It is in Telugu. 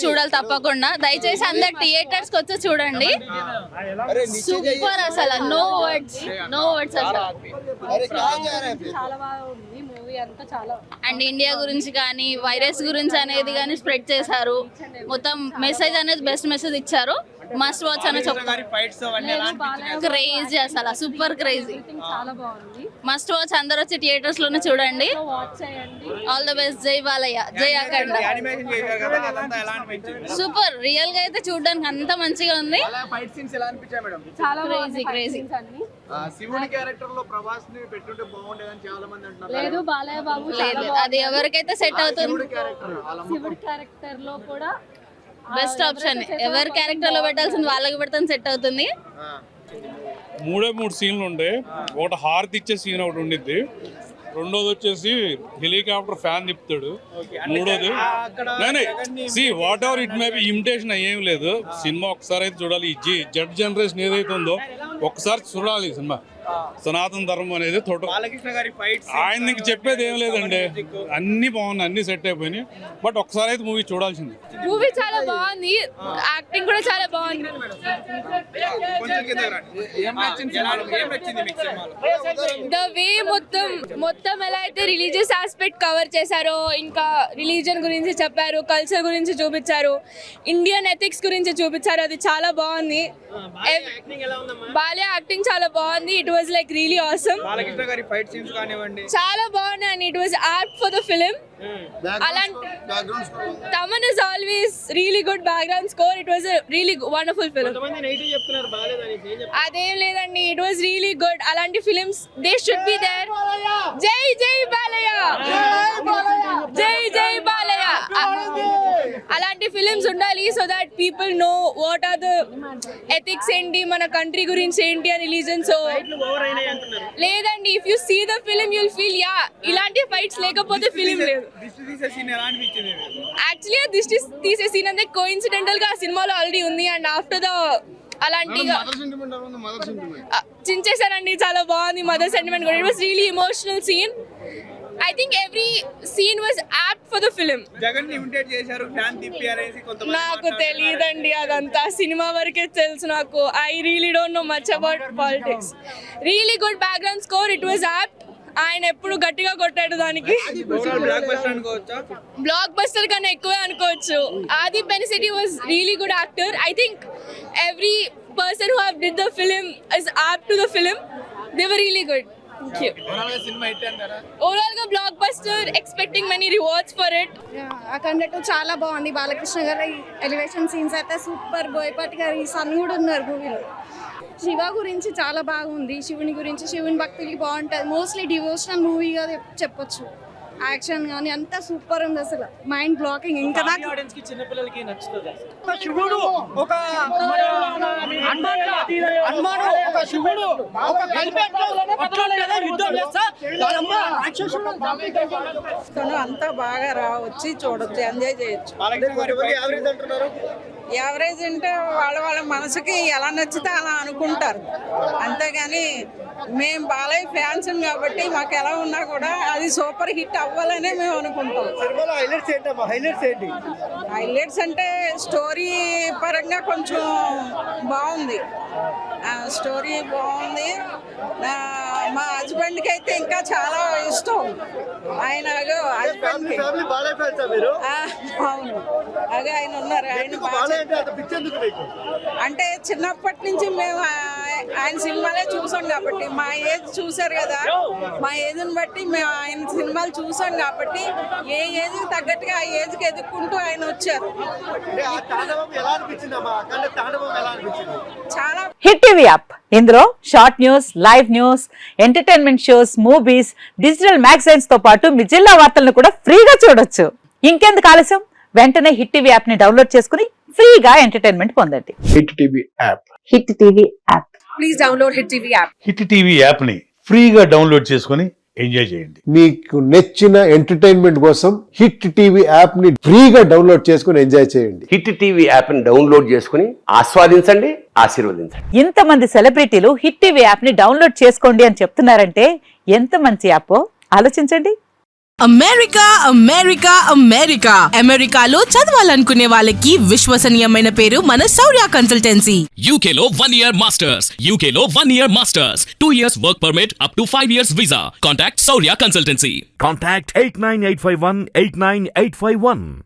చూడాలి తప్పకుండా. దయచేసి అందరు థియేటర్స్ కి వచ్చి చూడండి. సూపర్ అసలు నో వర్డ్స్ అసలు. చాలా బాగా ఉంది మూవీ అంతా. చాలా అండ్ ఇండియా గురించి కానీ వైరస్ గురించి అనేది కానీ స్ప్రెడ్ చేశారు. మొత్తం మెసేజ్ అనేది బెస్ట్ మెసేజ్ ఇచ్చారు. మస్ట్ వాచ్ అని చెప్తారు. క్రేజీ అసలు సూపర్ క్రేజీ. చాలా బాగుంది. మస్ట్ వాచ్ అందరు వచ్చి థియేటర్స్ లోనే చూడండి. All the best. జై బాలయ్య, జై అఖండ. సూపర్. రియల్ గా అయితే చూడడానికి అంత మంచిగా ఉంది. చాలా క్రేజీ. శివుడి క్యారెక్టర్ లో ప్రభాస్ ని పెట్టుంటే బాగుండేదని చాలా మంది అంటున్నారు. లేదు బాలయ్య బాబు లేదు, అది ఎవరికైతే సెట్ అవుతుంది. శివుడి క్యారెక్టర్ లో కూడా బెస్ట్ ఆప్షన్. ఎవరి క్యారెక్టర్ లో పెట్టాల్సింది వాళ్ళకి పెడితే సెట్ అవుతుంది. మూడు సీన్లు ఉండే. ఒకటి హారతి ఇచ్చే సీన్ ఒకటి ఉండిద్ది. రెండోది వచ్చేసి హెలికాప్టర్ ఫ్యాన్ తిప్పుతాడు. మూడోది whatever it may be imitation ఏం లేదు. సినిమా ఒకసారి అయితే చూడాలి. ఈ జడ్ జనరేషన్ ఏదైతే ఉందో ఒకసారి చూడాలి సినిమా. సనాతన ధర్మం అనేది ఆయన చెప్పేది ఏం లేదండి. అన్ని బాగున్నాయి, అన్ని సెట్ అయిపోయినాయి. బట్ ఒకసారి అయితే మూవీ చూడాల్సింది. మూవీ చాలా బాగుంది. యాక్టింగ్ కూడా చాలా బాగుంది. ద వే మొత్తం ఎలా అయితే రిలీజియస్ ఆస్పెక్ట్ కవర్ చేశారో, ఇంకా రిలీజన్ గురించి చెప్పారు, కల్చర్ గురించి చూపించారు, ఇండియన్ ఎథిక్స్ గురించి చూపించారు. అది చాలా బాగుంది. బాలయ్య యాక్టింగ్ చాలా బాగుంది. It was like really awesome. చాలా బాగుంది and it was apt for the film. అలాంటి Thaman is always really good background score. It was really wonderful film. అదేం లేదండి, ఇట్ వాజ్ రియలీ గుడ్. అలాంటి films they should be there. జై జై బాలయ్య, జై జై బాలయ్య. అలాంటి ఫిలిమ్స్ ఉండాలి so that people know what are the ethics ఏంటి, మన కంట్రీ గురించి ఏంటి అని రిలీజన్. సో లేదండి, if you see the film you'll feel యా ఇలాంటి ఫైట్స్ లేకపోతే ఫిలిం లేదు. యాక్చువల్లీ దిష్టి తీసే సీన్ అంటే కోఇన్సిడెంటల్ గా ఆ సినిమాలో ఆల్రెడీ ఉంది. అండ్ ఆఫ్టర్ ద అలాంటి చించేశారండి. చాలా బాగుంది మదర్ సెంటిమెంట్ కూడా. It was really emotional scene. I think every scene was apt for the film. Jagan ని ఇమిటేట్ చేశారు, ఫ్యాన్ తిప్పి అనేసి కొంతమంది. నాకు తెలియదండి అదంతా, సినిమా వరకే తెలుసు నాకు. I really don't know much about politics. Really good background score. It was apt. ఆయన ఎప్పుడు గట్టిగా కొట్టాడు దానికి. బ్లాక్ బస్టర్ కన్నా ఎక్కువే అనుకోవచ్చు. Aadhi Pinisetty was really good actor. I think every person who have did the film is apt to the film. They were really good. Overall గా blockbuster, expecting many rewards for it. Akhanda చాలా బాగుంది. బాలకృష్ణ గారి ఎలివేషన్ సీన్స్ అయితే సూపర్. బోయపాటి గారి సన్ కూడా ఉన్నారు మూవీలో. శివ గురించి చాలా బాగుంది. శివుని గురించి, శివుని భక్తులకి బాగుంటుంది. మోస్ట్లీ డివోషనల్ మూవీగా చెప్పొచ్చు. యాక్షన్ కానీ అంతా సూపర్ ఉంది. అసలు మైండ్ బ్లాకింగ్. ఇంకా చిన్నపిల్లలకి నచ్చుతుంది. అంతా బాగా వచ్చి చూడొచ్చు, ఎంజాయ్ చేయొచ్చు. యావరేజ్ అంటే వాళ్ళ మనసుకి ఎలా నచ్చితే అలా అనుకుంటారు. అంతేగాని మేము బాలయ్య ఫ్యాన్స్ కాబట్టి మాకు ఎలా ఉన్నా కూడా అది సూపర్ హిట్ అవ్వాలనే మేము అనుకుంటాం. హైలైట్స్ అంటే స్టోరీ పరంగా కొంచెం బాగుంది. స్టోరీ బాగుంది. మా హస్బెండ్కి అయితే ఇంకా చాలా ఇష్టం. ఆయన హస్బెండ్కి అవును అదే ఆయన ఉన్నారు. ఆయన అంటే చిన్నప్పటి నుంచి మేము ఆయన సినిమాలే చూసాం కాబట్టి, మా ఏజ్ చూసారు కదా, మా ఏజ్ని బట్టి మేము ఆయన సినిమాలు చూసాం కాబట్టి ఏ ఏజ్కి తగ్గట్టుగా ఆ ఏజ్కి ఎదుక్కుంటూ ఆయన వచ్చారు. చాలా హిట్ టీవీ యాప్. ఇందులో short news, live news, entertainment shows, movies, digital magazines తో పాటు మీ జిల్లా వార్తలను కూడా ఫ్రీగా చూడొచ్చు. ఇంకెందుకు ఆలస్యం, వెంటనే హిట్ టీవీ యాప్ ని డౌన్లోడ్ చేసుకుని ఫ్రీగా ఎంటర్టైన్మెంట్ పొందండి. Hit TV app. Hit TV app. Please download hit TV app. Hit TV app ని ఫ్రీగా డౌన్లోడ్ చేసుకుని ఎంజాయ్ చేయండి. మీకు నచ్చిన ఎంటర్టైన్మెంట్ కోసం హిట్ టీవీ యాప్ ని ఫ్రీగా డౌన్లోడ్ చేసుకుని ఎంజాయ్ చేయండి. హిట్ టీవీ యాప్ ని డౌన్లోడ్ చేసుకుని ఆస్వాదించండి, ఆశీర్వదించండి. ఇంతమంది సెలబ్రిటీలు హిట్ టీవీ యాప్ ని డౌన్లోడ్ చేసుకోండి అని చెప్తున్నారంటే ఎంత మంచి యాప్ ఆలోచించండి. అమెరికా అమెరికా అమెరికా అమెరికాలో చదవాలనుకునే వాళ్ళకి విశ్వసనీయమైన పేరు మన శౌర్య కన్సల్టెన్సీ. UK లో 1 year masters. UK లో 1 year masters. 2 years work permit up to 5 years visa. Contact Saurya Consultancy. Contact 89851 89851.